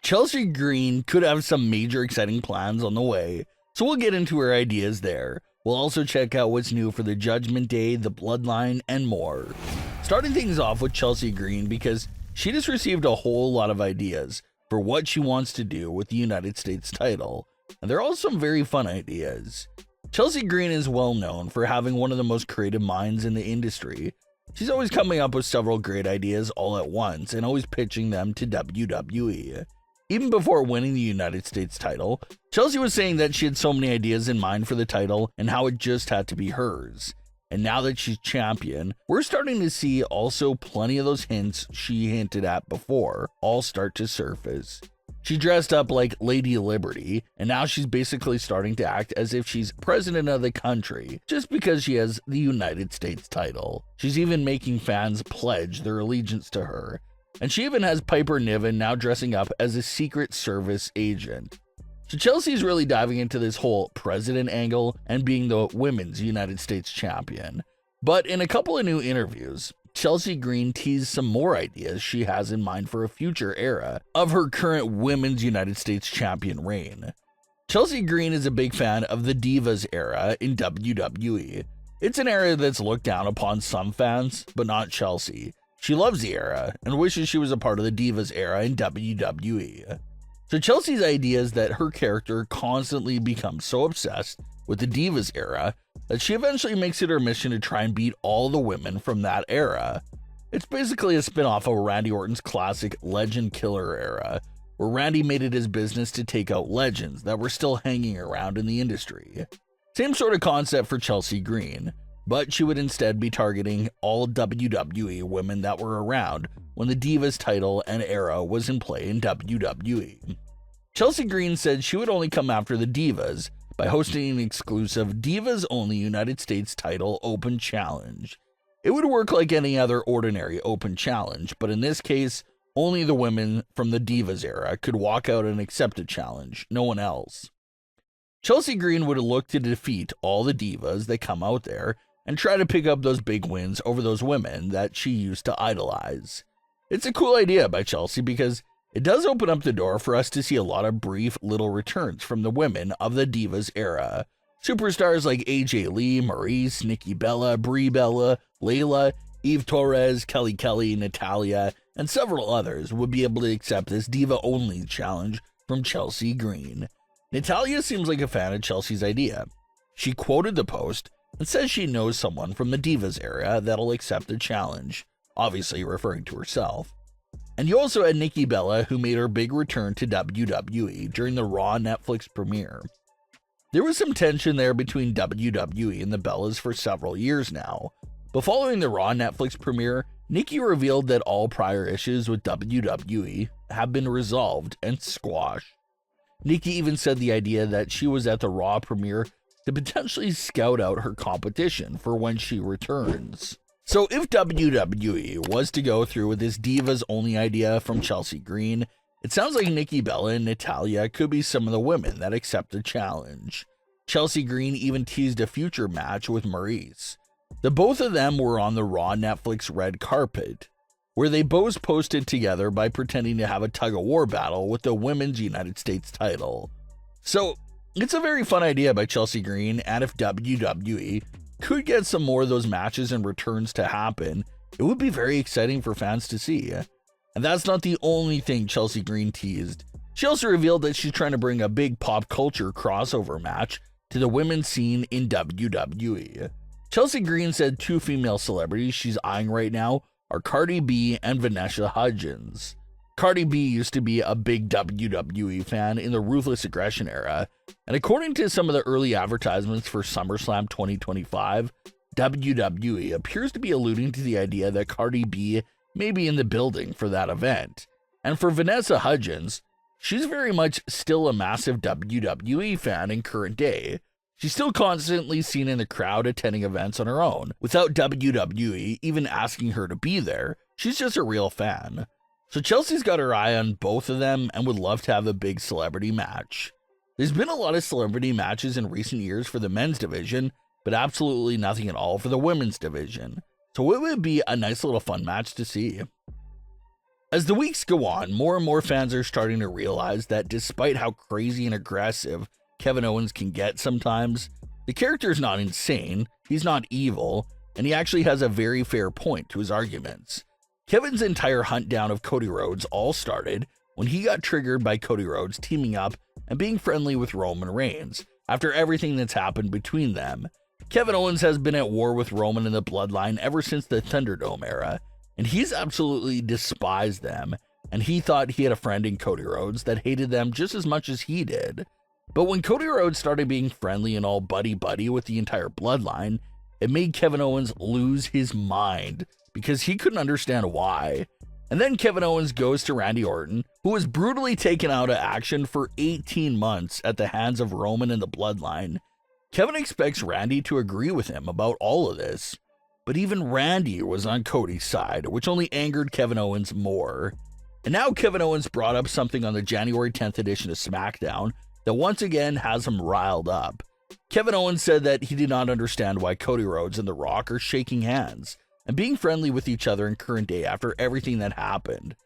Chelsea Green could have some major exciting plans on the way, so we'll get into her ideas there. We'll also check out what's new for the Judgment Day, the Bloodline, and more. Starting things off with Chelsea Green because she just received a whole lot of ideas for what she wants to do with the United States title, and they're all some very fun ideas. Chelsea Green is well known for having one of the most creative minds in the industry. She's always coming up with several great ideas all at once and always pitching them to WWE. Even before winning the United States title, Chelsea was saying that she had so many ideas in mind for the title and how it just had to be hers. And now that she's champion, we're starting to see also plenty of those hints she hinted at before all start to surface. She dressed up like Lady Liberty, and now she's basically starting to act as if she's president of the country just because she has the United States title. She's even making fans pledge their allegiance to her. And she even has Piper Niven now dressing up as a Secret Service agent. So Chelsea's really diving into this whole president angle and being the women's United States champion. But in a couple of new interviews, Chelsea Green teased some more ideas she has in mind for a future era of her current women's United States champion reign. Chelsea Green is a big fan of the Divas era in WWE. It's an era that's looked down upon some fans, but not Chelsea. She loves the era and wishes she was a part of the Divas era in WWE. So Chelsea's idea is that her character constantly becomes so obsessed with the Divas era that she eventually makes it her mission to try and beat all the women from that era. It's basically a spin-off of Randy Orton's classic Legend Killer era, where Randy made it his business to take out legends that were still hanging around in the industry. Same sort of concept for Chelsea Green, but she would instead be targeting all WWE women that were around when the Divas title and era was in play in WWE. Chelsea Green said she would only come after the Divas by hosting an exclusive Divas-only United States title open challenge. It would work like any other ordinary open challenge, but in this case, only the women from the Divas era could walk out and accept a challenge, no one else. Chelsea Green would look to defeat all the Divas that come out there and try to pick up those big wins over those women that she used to idolize. It's a cool idea by Chelsea because it does open up the door for us to see a lot of brief little returns from the women of the Divas era. Superstars like AJ Lee, Maurice, Nikki Bella, Brie Bella, Layla, Eve Torres, Kelly Kelly, Natalia, and several others would be able to accept this Diva-only challenge from Chelsea Green. Natalia seems like a fan of Chelsea's idea. She quoted the post and says she knows someone from the Divas era that'll accept the challenge, obviously referring to herself. And you also had Nikki Bella, who made her big return to WWE during the Raw Netflix premiere. There was some tension there between WWE and the Bellas for several years now, but following the Raw Netflix premiere, Nikki revealed that all prior issues with WWE have been resolved and squashed. Nikki even said the idea that she was at the Raw premiere to potentially scout out her competition for when she returns. So if WWE was to go through with this Divas only idea from Chelsea Green, it sounds like Nikki Bella and Natalia could be some of the women that accept the challenge. Chelsea Green even teased a future match with Maurice. The both of them were on the Raw Netflix red carpet, where they both posted together by pretending to have a tug-of-war battle with the women's United States title. So it's a very fun idea by Chelsea Green, and if WWE could get some more of those matches and returns to happen, it would be very exciting for fans to see. And that's not the only thing Chelsea Green teased. She also revealed that she's trying to bring a big pop culture crossover match to the women's scene in WWE. Chelsea Green said two female celebrities she's eyeing right now are Cardi B and Vanessa Hudgens. Cardi B used to be a big WWE fan in the Ruthless Aggression era, and according to some of the early advertisements for SummerSlam 2025, WWE appears to be alluding to the idea that Cardi B may be in the building for that event. And for Vanessa Hudgens, she's very much still a massive WWE fan in current day. She's still constantly seen in the crowd attending events on her own, without WWE even asking her to be there. She's just a real fan. So Chelsea's got her eye on both of them and would love to have a big celebrity match. There's been a lot of celebrity matches in recent years for the men's division, but absolutely nothing at all for the women's division. So it would be a nice little fun match to see. As the weeks go on, more and more fans are starting to realize that despite how crazy and aggressive Kevin Owens can get sometimes, the character is not insane, he's not evil, and he actually has a very fair point to his arguments. Kevin's entire hunt down of Cody Rhodes all started when he got triggered by Cody Rhodes teaming up and being friendly with Roman Reigns after everything that's happened between them. Kevin Owens has been at war with Roman and the Bloodline ever since the Thunderdome era, and he's absolutely despised them, and he thought he had a friend in Cody Rhodes that hated them just as much as he did. But when Cody Rhodes started being friendly and all buddy-buddy with the entire Bloodline, it made Kevin Owens lose his mind because he couldn't understand why. And then Kevin Owens goes to Randy Orton, who was brutally taken out of action for 18 months at the hands of Roman and the Bloodline. Kevin expects Randy to agree with him about all of this, but even Randy was on Cody's side, which only angered Kevin Owens more. And now Kevin Owens brought up something on the January 10th edition of Smackdown that once again has him riled up. Kevin Owens said that he did not understand why Cody Rhodes and The Rock are shaking hands and being friendly with each other in current day after everything that happened.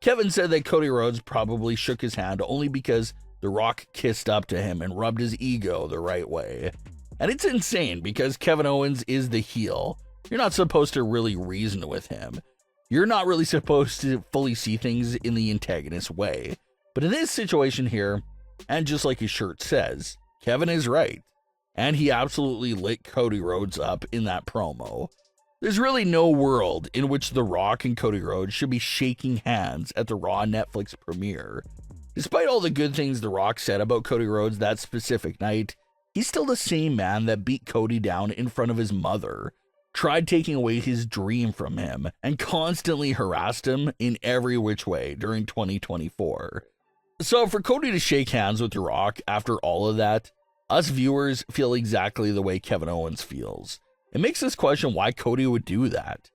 Kevin said that Cody Rhodes probably shook his hand only because The Rock kissed up to him and rubbed his ego the right way. And it's insane because Kevin Owens is the heel. You're not supposed to really reason with him. You're not really supposed to fully see things in the antagonist way. But in this situation here, and just like his shirt says, Kevin is right. And he absolutely lit Cody Rhodes up in that promo. There's really no world in which The Rock and Cody Rhodes should be shaking hands at the Raw Netflix premiere. Despite all the good things The Rock said about Cody Rhodes that specific night, he's still the same man that beat Cody down in front of his mother, tried taking away his dream from him, and constantly harassed him in every which way during 2024. So for Cody to shake hands with The Rock after all of that, us viewers feel exactly the way Kevin Owens feels. It makes us question why Cody would do that.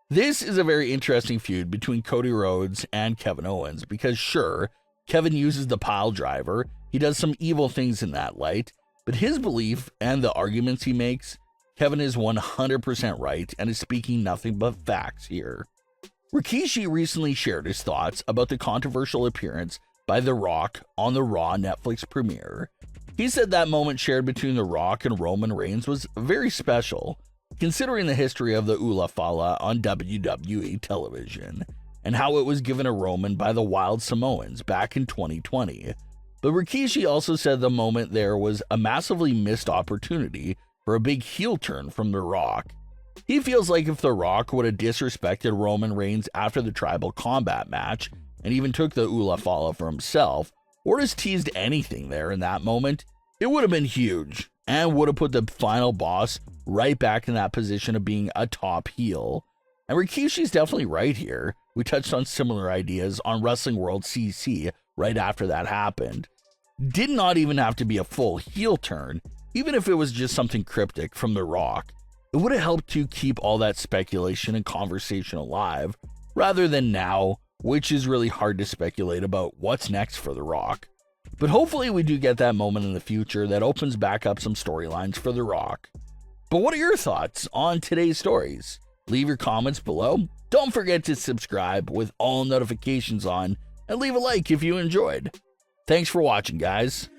This is a very interesting feud between Cody Rhodes and Kevin Owens because sure, Kevin uses the pile driver, he does some evil things in that light, but his belief and the arguments he makes, Kevin is 100% right and is speaking nothing but facts here. Rikishi recently shared his thoughts about the controversial appearance by The Rock on the Raw Netflix premiere. He said that moment shared between The Rock and Roman Reigns was very special, considering the history of the Ula Fala on WWE television, and how it was given to Roman by the Wild Samoans back in 2020. But Rikishi also said the moment there was a massively missed opportunity for a big heel turn from The Rock. He feels like if The Rock would have disrespected Roman Reigns after the tribal combat match, and even took the Ula Fala for himself, or just teased anything there in that moment, it would have been huge, and would have put the final boss right back in that position of being a top heel. And Rikishi's definitely right here. We touched on similar ideas on WrestlingWorldCC right after that happened. Did not even have to be a full heel turn, even if it was just something cryptic from The Rock. It would have helped to keep all that speculation and conversation alive, rather than now, which is really hard to speculate about what's next for The Rock. But hopefully we do get that moment in the future that opens back up some storylines for The Rock. But what are your thoughts on today's stories? Leave your comments below. Don't forget to subscribe with all notifications on, and leave a like if you enjoyed. Thanks for watching, guys.